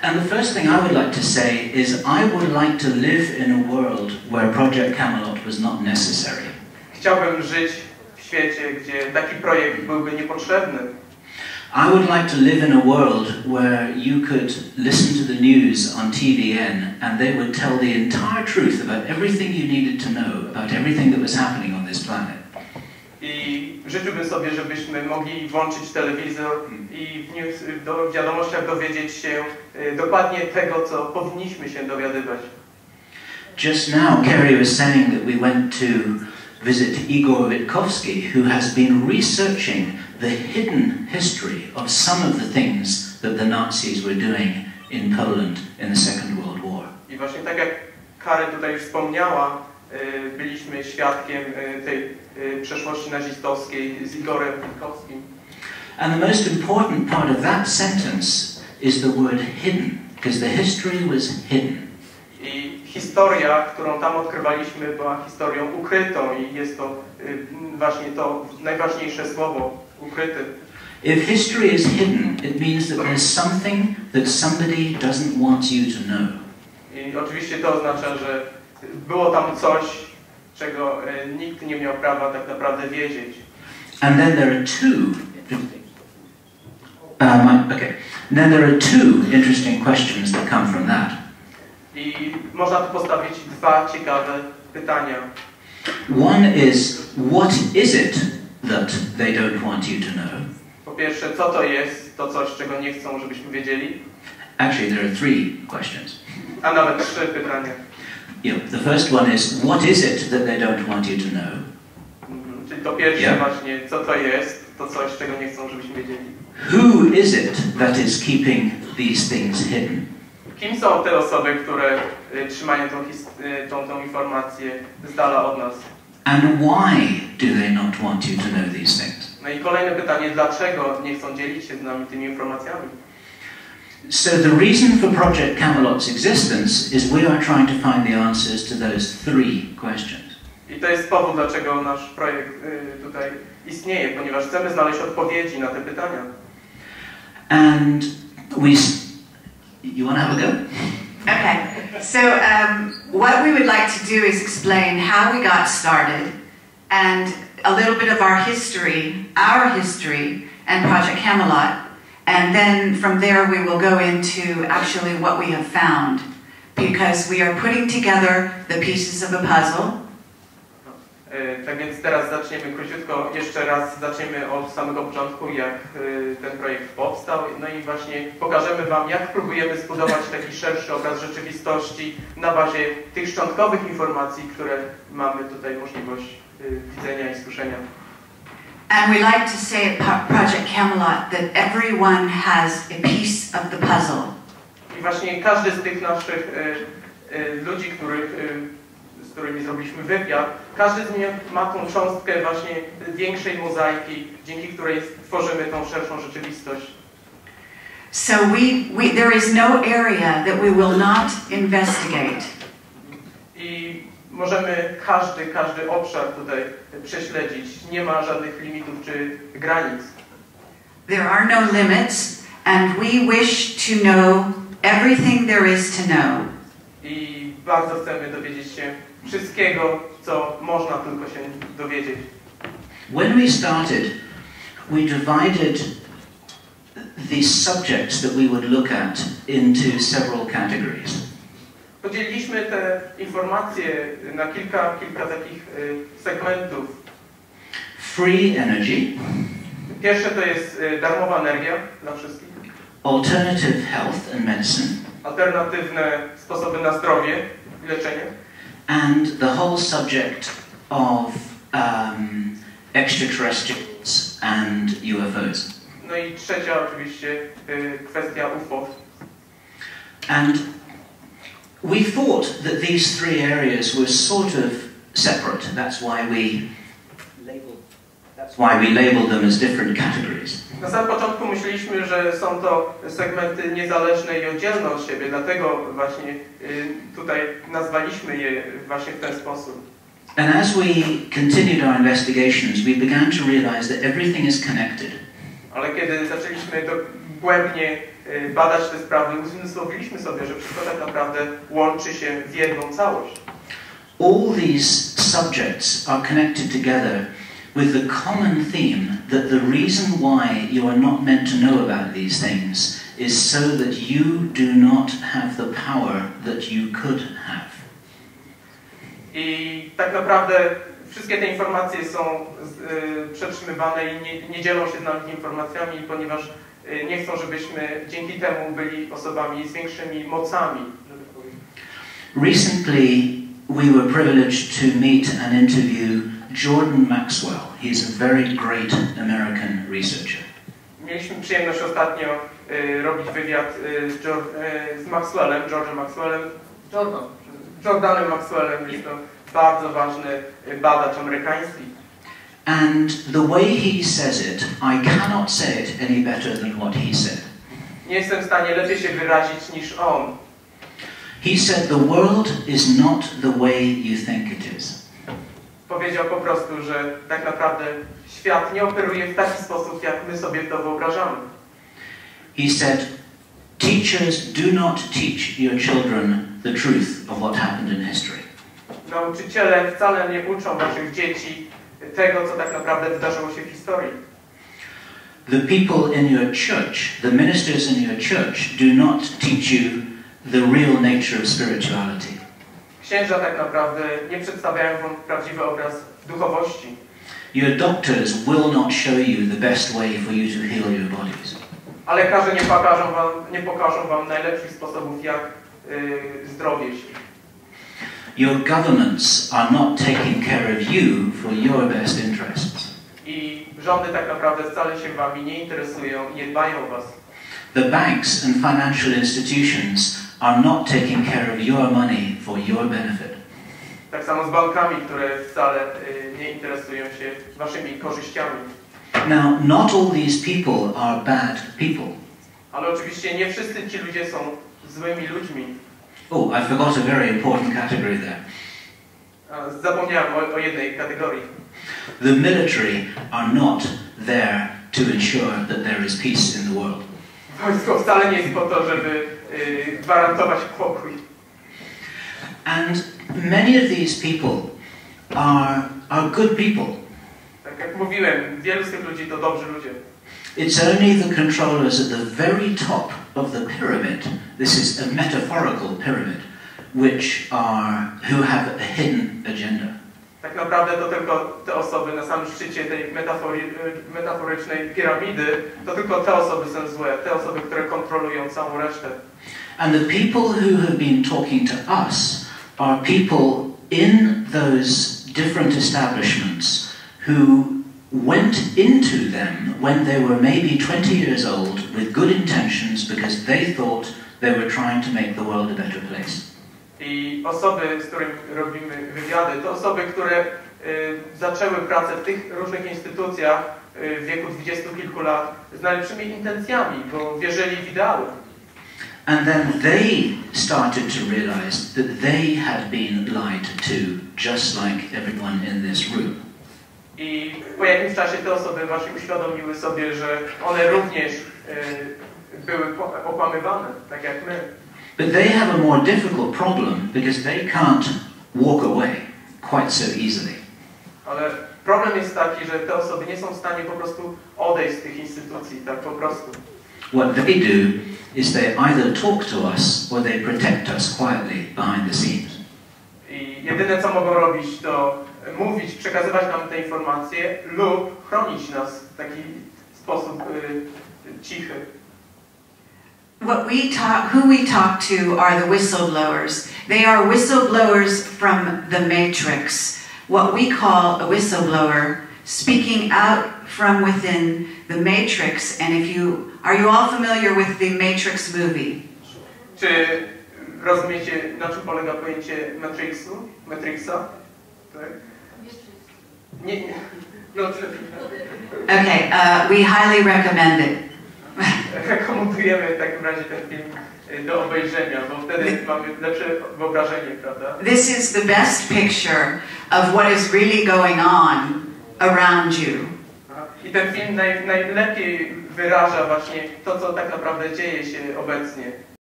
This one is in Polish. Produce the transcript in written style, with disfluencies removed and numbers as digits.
And the first thing I would like to say is I would like to live in a world where Project Camelot was not necessary. Chciałbym żyć w świecie, gdzie taki projekt byłby niepotrzebny. I would like to live in a world where you could listen to the news on TVN and they would tell the entire truth about everything you needed to know about everything that was happening on this planet. I życzyłbym sobie, żebyśmy mogli włączyć telewizor i w wiadomościach dowiedzieć się dokładnie tego, co powinniśmy się dowiadywać. Just now, Kerry was saying that we went to visit Igor Witkowski, who has been researching the hidden history of some of the things that the Nazis were doing in Poland in the Second World War. I właśnie tak jak Kary tutaj już wspomniała, byliśmy świadkiem tej przeszłości nazistowskiej z Igorem Witkowskim. And the most important part of that sentence is the word hidden, because the history was hidden. I historia, którą tam odkrywaliśmy, była historią ukrytą i jest to właśnie to najważniejsze słowo, ukryty. If history is hidden, it means that there's something that somebody doesn't want you to know. I oczywiście to oznacza, że było tam coś, czego nikt nie miał prawa tak naprawdę wiedzieć. And then there are two interesting questions that come from that. I można tu postawić dwa ciekawe pytania. One is, what is it that they don't want you to know? Po pierwsze, co to jest to coś, czego nie chcą, żebyśmy wiedzieli? Actually, there are three questions. A nawet trzy pytania. The first one is, what is it that they don't want you to know? Czyli to pierwsze właśnie, co to jest to coś, czego nie chcą, żebyśmy wiedzieli. Who is it that is keeping these things hidden? Kim są te osoby, które trzymają tą informację z dala od nas? And why do they not want you to know these things? No i kolejne pytanie, dlaczego nie chcą dzielić się z nami tymi informacjami? So the reason for Project Camelot's existence is we are trying to find the answers to those three questions. I to jest powód, dlaczego nasz projekt tutaj istnieje, ponieważ chcemy znaleźć odpowiedzi na te pytania. And you want to have a go? Okay, so what we would like to do is explain how we got started and a little bit of our history and Project Camelot, and then from there we will go into actually what we have found, because we are putting together the pieces of a puzzle. Tak więc teraz zaczniemy króciutko, jeszcze raz zaczniemy od samego początku, jak ten projekt powstał. No i właśnie pokażemy Wam, jak próbujemy zbudować taki szerszy obraz rzeczywistości na bazie tych szczątkowych informacji, które mamy tutaj możliwość widzenia i słyszenia. And we like to say at Project Camelot that everyone has a piece of the puzzle. I właśnie każdy z tych naszych ludzi, z którymi zrobiliśmy wywiad, każdy z nich ma tą cząstkę właśnie większej mozaiki, dzięki której tworzymy tą szerszą rzeczywistość. So there is no area that we will not investigate. I możemy każdy obszar tutaj prześledzić. Nie ma żadnych limitów czy granic. There are no limits, and we wish to know everything there is to know. I bardzo chcemy dowiedzieć się wszystkiego, co można tylko się dowiedzieć. When we started, we divided the subjects that we would look at into several categories. Podzieliliśmy te informacje na kilka takich segmentów. Free energy. Pierwsze to jest darmowa energia dla wszystkich. Alternative health and medicine. Alternatywne sposoby na zdrowie i leczenie. And the whole subject of extraterrestrials and UFOs. No i trzecia oczywiście kwestia UFO. And we thought that these three areas were sort of separate. That's why we labeled them as different categories. Na samym początku myśleliśmy, że są to segmenty niezależne i oddzielne od siebie, dlatego właśnie tutaj nazwaliśmy je właśnie w ten sposób. And as we continued our investigations, we began to realize that everything is connected. Ale kiedy zaczęliśmy dogłębnie badać te sprawy, uzmysłowiliśmy sobie, że wszystko tak naprawdę łączy się w jedną całość. All these subjects are connected together with the common theme that the reason why you are not meant to know about these things is so that you do not have the power that you could have. I tak naprawdę wszystkie te informacje są przetrzymywane i nie dzielą się z nami informacjami, ponieważ nie chcą, żebyśmy dzięki temu byli osobami z większymi mocami. Recently, we were privileged to meet and interview Jordan Maxwell. He's a very great American researcher. Mieliśmy przyjemność ostatnio robić wywiad z Maxwellem, Jordanem Maxwellem, jest to bardzo ważny badacz amerykański. And the way he says it, I cannot say it any better than what he said. Nie jestem w stanie lepiej się wyrazić niż on. He said the world is not the way you think it is. Powiedział po prostu, że tak naprawdę świat nie operuje w taki sposób, jak my sobie to wyobrażamy. He said, teachers do not teach your children the truth of what happened in history. Nauczyciele wcale nie uczą waszych dzieci tego, co tak naprawdę wydarzyło się w historii. The people in your church, the ministers in your church, do not teach you the real nature of spirituality. Księża tak naprawdę nie przedstawiają wam prawdziwy obraz duchowości. Your doctors will not show you the best way for you to heal your bodies. A lekarze nie pokażą wam najlepszych sposobów, jak zdrowieć. Your governments are not taking care of you for your best interests. I rządy tak naprawdę wcale się wami nie interesują i nie dbają o was. The banks and financial institutions are not taking care of your money for your benefit. Tak samo z bankami, które wcale nie interesują się waszymi korzyściami. Now, not all these people are bad people. Ale oczywiście nie wszyscy ci ludzie są złymi ludźmi. Oh, I forgot a very important category there. Zapomniałem o jednej kategorii. The military are not there to ensure that there is peace in the world. Wojsko wcale nie jest po to, żeby gwarantować pokój. And many of these people are good people. Tak jak mówiłem, wielu z tych ludzi to dobrzy ludzie. It's only the controllers at the very top of the pyramid, this is a metaphorical pyramid, who have a hidden agenda. Tak naprawdę to tylko te osoby na samym szczycie tej metaforycznej piramidy, to tylko te osoby są złe, te osoby, które kontrolują całą resztę. And the people who have been talking to us are people in those different establishments who went into them when they were maybe 20 years old with good intentions because they thought they were trying to make the world a better place. I osoby, z którymi robimy wywiady, to osoby, które zaczęły pracę w tych różnych instytucjach w wieku 20 kilku lat z najlepszymi intencjami, bo wierzyli w ideały. And then they started to realize that they had been lied to, just like everyone in this room. I po jakimś czasie te osoby właśnie uświadomiły sobie, że one również były okłamywane, tak jak my. But they have a more difficult problem because they can't walk away quite so easily. Ale problem jest taki, że te osoby nie są w stanie po prostu odejść z tych instytucji, tak po prostu. What they do is they either talk to us or they protect us quietly behind the scenes. I jedyne co mogą robić to mówić, przekazywać nam te informacje lub chronić nas w taki sposób cichy. Who we talk to are the whistleblowers. They are whistleblowers from the Matrix. What we call a whistleblower, speaking out from within the Matrix. And are you all familiar with the Matrix movie? Czy rozumiecie, na czym polega pojęcie Matrixa? Tak? Nie. No, okay, we highly recommend it. Rekomendujemy w takim razie ten film do obejrzenia, bo wtedy mamy lepsze wyobrażenie, prawda? This is the best picture of what is really going on around you. I ten film najlepiej wyraża właśnie to, co tak naprawdę dzieje się obecnie.